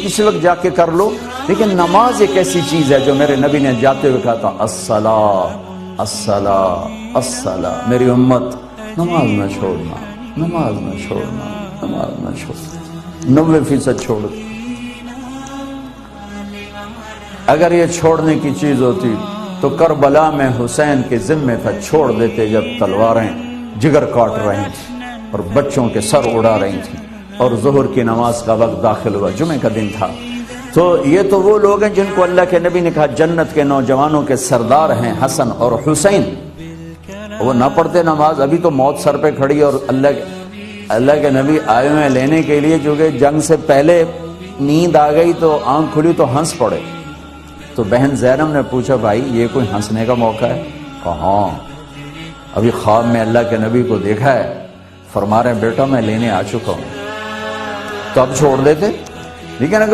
کسی وقت جا کے کر لو، لیکن نماز ایک ایسی چیز ہے جو میرے نبی نے جاتے ہوئے کہا تھا الصلاۃ الصلاۃ الصلاۃ، میری امت نماز نہ چھوڑنا، نماز نہ چھوڑنا، نماز نہ چھوڑنا، 90% چھوڑ۔ اگر یہ چھوڑنے کی چیز ہوتی تو کربلا میں حسین کے ذمے تھا، چھوڑ دیتے جب تلواریں جگر کاٹ رہی تھیں اور بچوں کے سر اڑا رہی تھیں، اور ظہر کی نماز کا وقت داخل ہوا، جمعہ کا دن تھا۔ تو یہ تو وہ لوگ ہیں جن کو اللہ کے نبی نے کہا جنت کے نوجوانوں کے سردار ہیں حسن اور حسین۔ وہ نہ پڑھتے نماز، ابھی تو موت سر پہ کھڑی، اور اللہ کے نبی آئے ہوئے لینے کے لیے، چونکہ جنگ سے پہلے نیند آ گئی تو آنکھ کھلی تو ہنس پڑے۔ تو بہن زینب نے پوچھا بھائی یہ کوئی ہنسنے کا موقع ہے؟ کہا ہاں، ابھی خواب میں اللہ کے نبی کو دیکھا ہے، فرما رہے ہیں بیٹا میں لینے آ چکا ہوں۔ تو اب چھوڑ دیتے، لیکن اگر